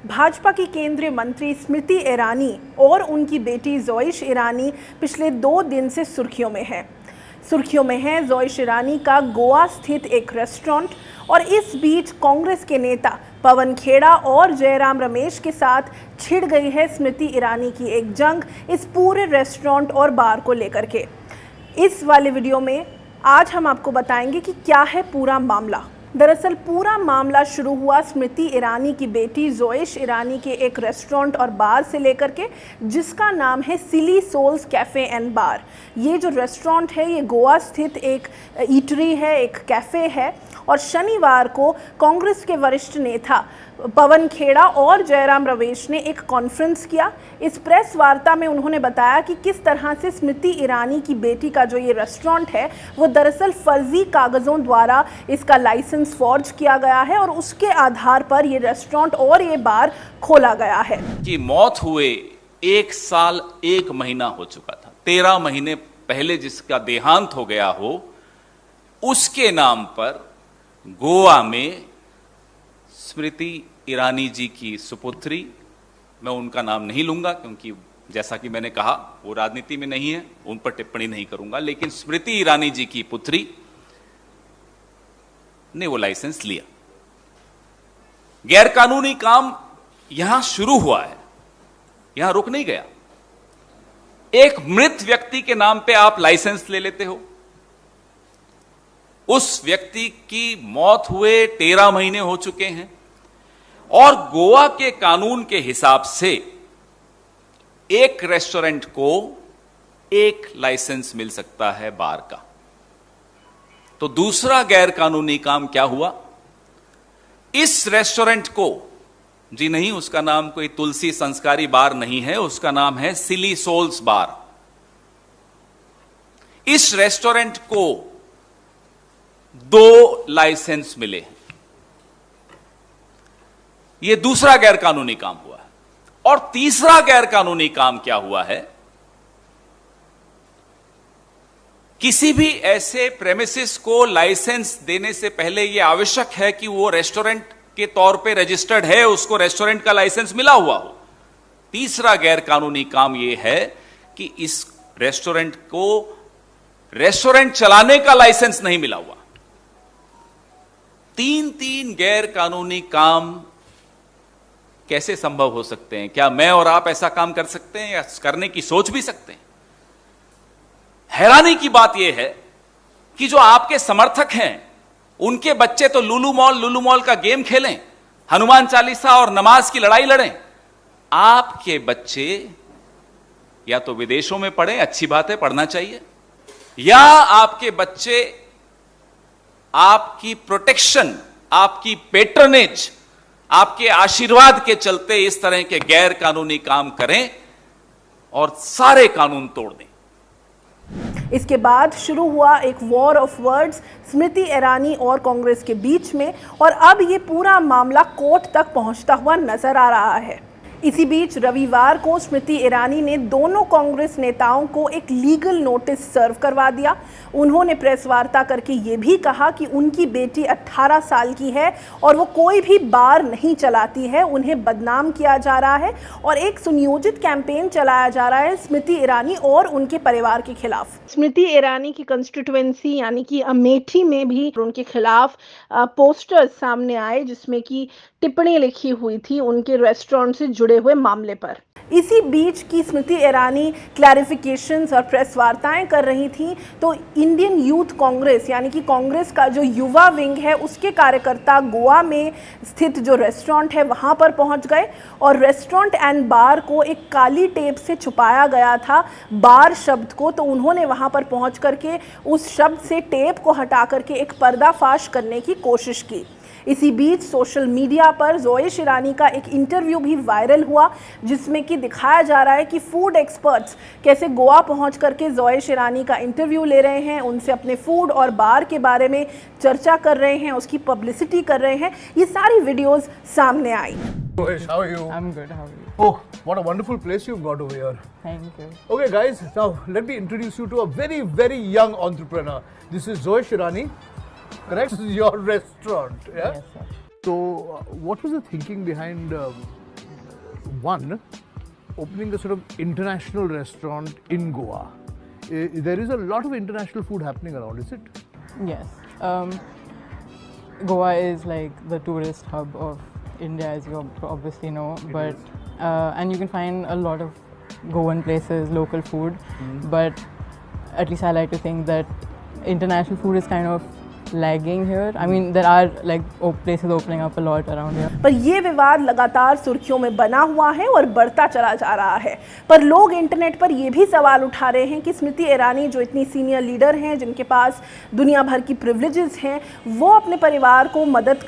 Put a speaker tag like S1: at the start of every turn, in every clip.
S1: भाजपा की केंद्रीय मंत्री स्मृति ईरानी और उनकी बेटी ज़ोइश ईरानी पिछले 2 दिन से सुर्खियों में है। ज़ोइश ईरानी का गोवा स्थित एक रेस्टोरेंट, और इस बीच कांग्रेस के नेता पवन खेड़ा और जयराम रमेश के साथ छिड़ गई है स्मृति ईरानी की एक जंग इस पूरे रेस्टोरेंट और बार को लेकर के। इस वाले वीडियो में आज हम आपको बताएंगे कि क्या है पूरा मामला। दरअसल पूरा मामला शुरू हुआ स्मृति ईरानी की बेटी ज़ोइश ईरानी के एक रेस्टोरेंट और बार से लेकर के, जिसका नाम है सिली सोल्स कैफ़े एंड बार। ये जो रेस्टोरेंट है ये गोवा स्थित एक ईटरी है, एक कैफ़े है। और शनिवार को कांग्रेस के वरिष्ठ नेता पवन खेड़ा और जयराम रमेश ने एक कॉन्फ्रेंस किया। इस प्रेस वार्ता में उन्होंने बताया कि किस तरह से स्मृति ईरानी की बेटी का जो ये रेस्टोरेंट है वो दरअसल फर्जी कागज़ों द्वारा इसका लाइसेंस फॉर्ज किया गया है और उसके आधार पर ये रेस्टोरेंट और ये बार खोला गया है।
S2: कि मौत हुए 1 साल 1 महीना हो चुका था। 13 महीने पहले जिसका देहांत हो गया हो, उसके नाम पर गोवा में स्मृति ईरानी जी की सुपुत्री, मैं उनका नाम नहीं लूंगा क्योंकि जैसा कि मैंने कहा वो राजनीति में नहीं है, उन पर टिप्पणी नहीं करूंगा, लेकिन स्मृति ईरानी जी की पुत्री ने वो लाइसेंस लिया। गैरकानूनी काम यहां शुरू हुआ है, यहां रुक नहीं गया। एक मृत व्यक्ति के नाम पे आप लाइसेंस ले लेते हो। उस व्यक्ति की मौत हुए 13 महीने हो चुके हैं और गोवा के कानून के हिसाब से एक रेस्टोरेंट को एक लाइसेंस मिल सकता है बार का। तो दूसरा गैरकानूनी काम क्या हुआ? इस रेस्टोरेंट को, जी नहीं, उसका नाम कोई तुलसी संस्कारी बार नहीं है, उसका नाम है सिली सोल्स बार। इस रेस्टोरेंट को 2 लाइसेंस मिले हैं। यह दूसरा गैरकानूनी काम हुआ है। और तीसरा गैरकानूनी काम क्या हुआ है? किसी भी ऐसे प्रेमिसेस को लाइसेंस देने से पहले यह आवश्यक है कि वो रेस्टोरेंट के तौर पे रजिस्टर्ड है, उसको रेस्टोरेंट का लाइसेंस मिला हुआ हो। तीसरा गैरकानूनी काम यह है कि इस रेस्टोरेंट को रेस्टोरेंट चलाने का लाइसेंस नहीं मिला हुआ। 3 गैर कानूनी काम कैसे संभव हो सकते हैं? क्या मैं और आप ऐसा काम कर सकते हैं या करने की सोच भी सकते हैं? हैरानी की बात यह है कि जो आपके समर्थक हैं उनके बच्चे तो लुलु मॉल का गेम खेलें, हनुमान चालीसा और नमाज की लड़ाई लड़ें। आपके बच्चे या तो विदेशों में पढ़ें, अच्छी बात है, पढ़ना चाहिए, या आपके बच्चे आपकी प्रोटेक्शन, आपकी पेट्रनेज, आपके आशीर्वाद के चलते इस तरह के गैर कानूनी काम करें और सारे कानून तोड़ दें।
S1: इसके बाद शुरू हुआ एक war of words Smriti Irani और कांग्रेस के बीच में, और अब ये पूरा मामला कोर्ट तक पहुंचता हुआ नजर आ रहा है। इसी बीच रविवार को स्मृति ईरानी ने दोनों कांग्रेस नेताओं को एक लीगल नोटिस सर्व करवा दिया। उन्होंने प्रेस वार्ता करके ये भी कहा कि उनकी बेटी 18 साल की है और वो कोई भी बार नहीं चलाती है, उन्हें बदनाम किया जा रहा है और एक सुनियोजित कैंपेन चलाया जा रहा है स्मृति ईरानी और उनके परिवार के खिलाफ। स्मृति ईरानी की कंस्टिट्यूएंसी यानी कि अमेठी में भी उनके खिलाफ पोस्टर्स सामने आए जिसमें कि टिप्पणी लिखी हुई थी उनके रेस्टोरेंट से जुड़े हुए मामले पर। इसी बीच की स्मृति ईरानी क्लैरिफिकेशंस और प्रेस वार्ताएं कर रही थी तो इंडियन यूथ कांग्रेस यानी कि कांग्रेस का जो युवा विंग है उसके कार्यकर्ता गोवा में स्थित जो रेस्टोरेंट है वहां पर पहुंच गए और रेस्टोरेंट एंड बार को एक काली टेप से छुपाया गया था, बार शब्द को, तो उन्होंने वहां पर पहुंच करके उस शब्द से टेप को हटा करके एक पर्दाफाश करने की कोशिश की। इसी बीच सोशल मीडिया पर ज़ोइश ईरानी का एक इंटरव्यू भी वायरल हुआ जिसमें कि दिखाया जा रहा है कि फूड एक्सपर्ट्स कैसे गोवा पहुंच करके ज़ोइश ईरानी का इंटरव्यू ले रहे हैं, उनसे अपने फूड और बार के बारे में चर्चा कर रहे हैं, उसकी पब्लिसिटी कर रहे हैं। ये सारी वीडियोस सामने आई।
S3: Zoish, how are you?
S4: I'm good, how are you?
S3: Oh, what a wonderful place you've got over here.
S4: Thank you.
S3: Okay guys, now let me introduce you to a very young entrepreneur. This is Zoish Írani, correct? This is your restaurant, yeah?
S4: Yes, sir.
S3: So, what was the thinking behind one, opening a sort of international restaurant in Goa. There is a lot of international food happening around, is it?
S4: Yes. Goa is like the tourist hub of India, as you obviously know, but and you can find a lot of Goan places, local food, but at least I like to think that international food is kind of lagging here. I mean, there are like places opening up a lot around here.
S1: पर ये विवाद लगातार सुर्खियों में बना हुआ है और बढ़ता चला जा रहा है। पर लोग इंटरनेट पर ये भी सवाल उठा रहे हैं कि स्मृति ईरानी जो इतनी सीनियर लीडर हैं, जिनके पास दुनिया भर की प्रिविलेजेस हैं, वो अपने परिवार को मदद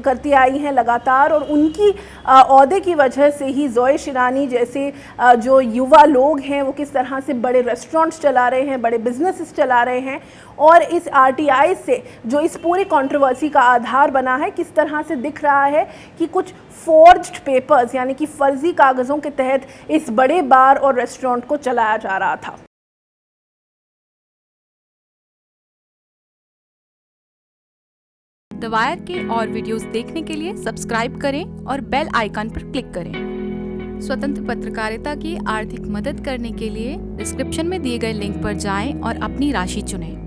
S1: करती आई हैं लगातार, और उनकी ओहदे की वजह से ही ज़ोए शिरानी जैसे जो युवा लोग हैं वो किस तरह से बड़े रेस्टोरेंट्स चला रहे हैं, बड़े बिजनेसेस चला रहे हैं। और इस RTI से जो इस पूरी कंट्रोवर्सी का आधार बना है, किस तरह से दिख रहा है कि कुछ फोर्ज्ड पेपर्स यानी कि फर्जी कागज़ों के तहत इस बड़े बार और रेस्टोरेंट को चलाया जा रहा था।
S5: द वायर के और वीडियोस देखने के लिए सब्सक्राइब करें और बेल आइकन पर क्लिक करें। स्वतंत्र पत्रकारिता की आर्थिक मदद करने के लिए डिस्क्रिप्शन में दिए गए लिंक पर जाएं और अपनी राशि चुनें।